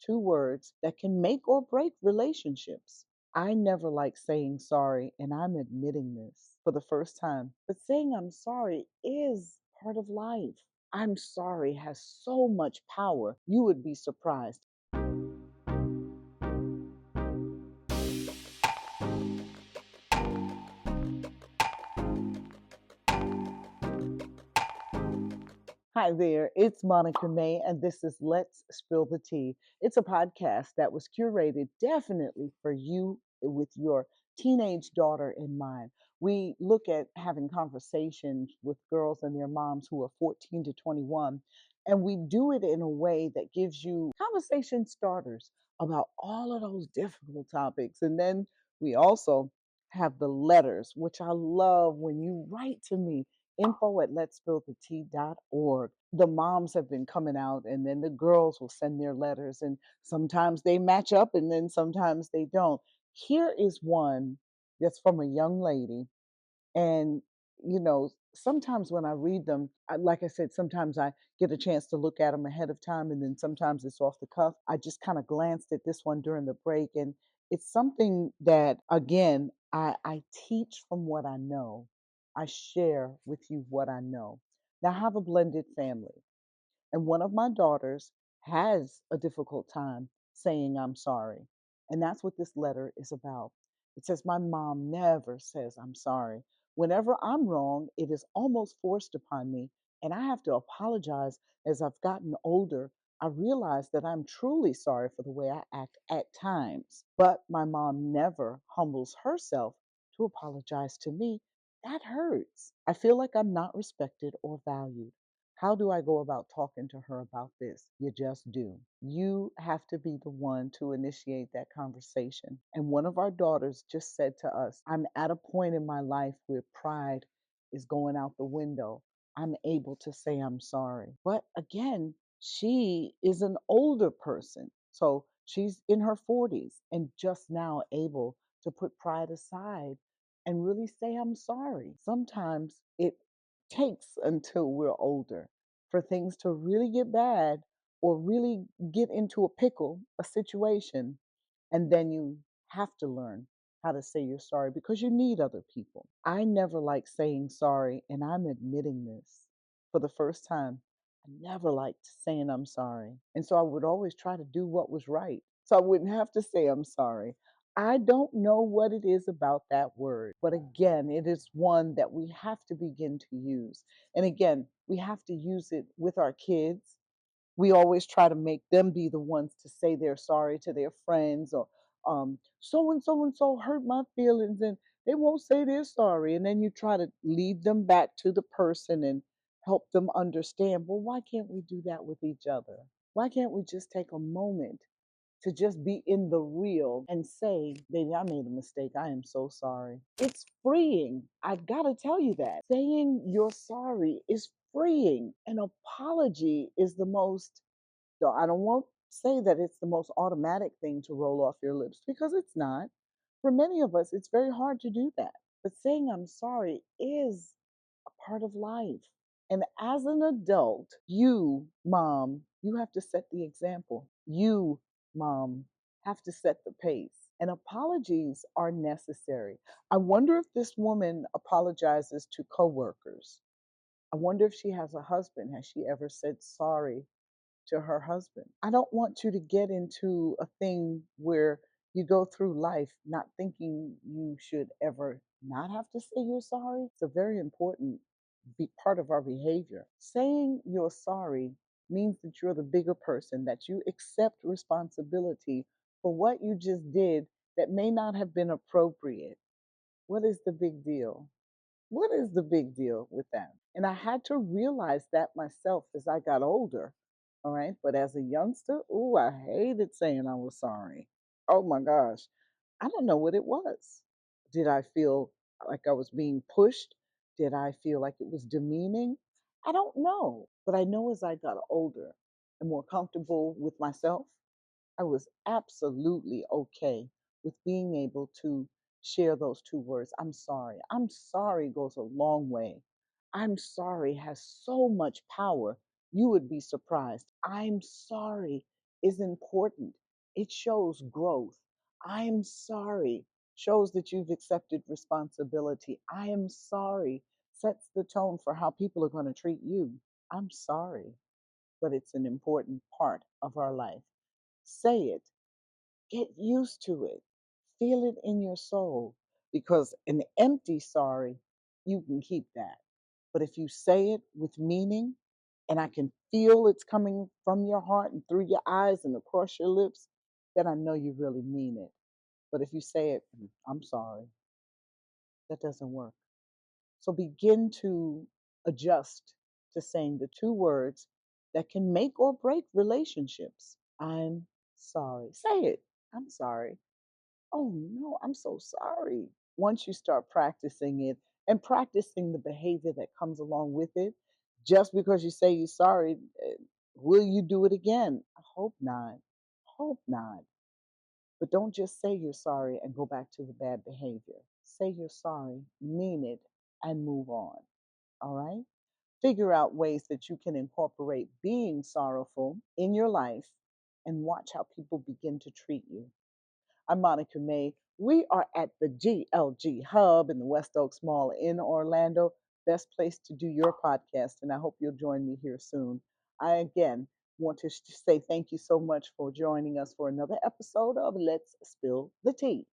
two words that can make or break relationships. I never like saying sorry, and I'm admitting this for the first time. But saying I'm sorry is part of life. I'm sorry has so much power. You would be surprised. Hi there, it's Monica May, and this is Let's Spill the Tea. It's a podcast that was curated definitely for you with your teenage daughter in mind. We look at having conversations with girls and their moms who are 14 to 21, and we do it in a way that gives you conversation starters about all of those difficult topics. And then we also have the letters, which I love when you write to me info at let'sspillthetea.org. The moms have been coming out, and then the girls will send their letters, and sometimes they match up, and then sometimes they don't. Here is one that's from a young lady, and sometimes when I read them, like I said, sometimes I get a chance to look at them ahead of time, and then sometimes it's off the cuff. I just kind of glanced at this one during the break, and it's something that, again, I teach from what I know. I share with you what I know. Now, I have a blended family. And one of my daughters has a difficult time saying I'm sorry. And that's what this letter is about. It says, my mom never says I'm sorry. Whenever I'm wrong, it is almost forced upon me. And I have to apologize as I've gotten older. I realize that I'm truly sorry for the way I act at times. But my mom never humbles herself to apologize to me. That hurts. I feel like I'm not respected or valued. How do I go about talking to her about this? You just do. You have to be the one to initiate that conversation. And one of our daughters just said to us, I'm at a point in my life where pride is going out the window. I'm able to say I'm sorry. But again, she is an older person. So she's in her 40s and just now able to put pride aside and really say, I'm sorry. Sometimes it takes until we're older for things to really get bad or really get into a pickle, a situation, and then you have to learn how to say you're sorry because you need other people. I never like saying sorry, and I'm admitting this for the first time. I never liked saying I'm sorry. And so I would always try to do what was right so I wouldn't have to say I'm sorry. I don't know what it is about that word, but again, it is one that we have to begin to use. And again, we have to use it with our kids. We always try to make them be the ones to say they're sorry to their friends, or so and so hurt my feelings, and they won't say they're sorry. And then you try to lead them back to the person and help them understand, well, why can't we do that with each other? Why can't we just take a moment to just be in the real and say, baby, I made a mistake. I am so sorry. It's freeing. I gotta tell you that. Saying you're sorry is freeing. An apology is the most, so I don't want to say that it's the most automatic thing to roll off your lips because it's not. For many of us, it's very hard to do that. But saying I'm sorry is a part of life. And as an adult, you, mom, you have to set the example. You, mom, have to set the pace. And apologies are necessary. I wonder if this woman apologizes to coworkers. I wonder if she has a husband. Has she ever said sorry to her husband? I don't want you to get into a thing where you go through life not thinking you should ever not have to say you're sorry. It's a very important part of our behavior. Saying you're sorry means that you're the bigger person, that you accept responsibility for what you just did that may not have been appropriate. What is the big deal? What is the big deal with that? And I had to realize that myself as I got older. All right. But as a youngster, oh, I hated saying I was sorry. Oh my gosh. I don't know what it was. Did I feel like I was being pushed? Did I feel like it was demeaning? I don't know. But I know as I got older and more comfortable with myself, I was absolutely okay with being able to share those two words. I'm sorry. I'm sorry goes a long way. I'm sorry has so much power. You would be surprised. I'm sorry is important. It shows growth. I am sorry shows that you've accepted responsibility. I am sorry sets the tone for how people are going to treat you. I'm sorry, but it's an important part of our life. Say it, get used to it, feel it in your soul, because an empty sorry, you can keep that. But if you say it with meaning, and I can feel it's coming from your heart and through your eyes and across your lips, then I know you really mean it. But if you say it, I'm sorry, that doesn't work. So begin to adjust to saying the two words that can make or break relationships. I'm sorry. Say it. I'm sorry. Oh no, I'm so sorry. Once you start practicing it and practicing the behavior that comes along with it, just because you say you're sorry, will you do it again? I hope not. Hope not. But don't just say you're sorry and go back to the bad behavior. Say you're sorry, mean it, and move on. All right? Figure out ways that you can incorporate being sorrowful in your life and watch how people begin to treat you. I'm Monica May. We are at the GLG Hub in the West Oaks Mall in Orlando. Best place to do your podcast, and I hope you'll join me here soon. I again want to say thank you so much for joining us for another episode of Let's Spill the Tea.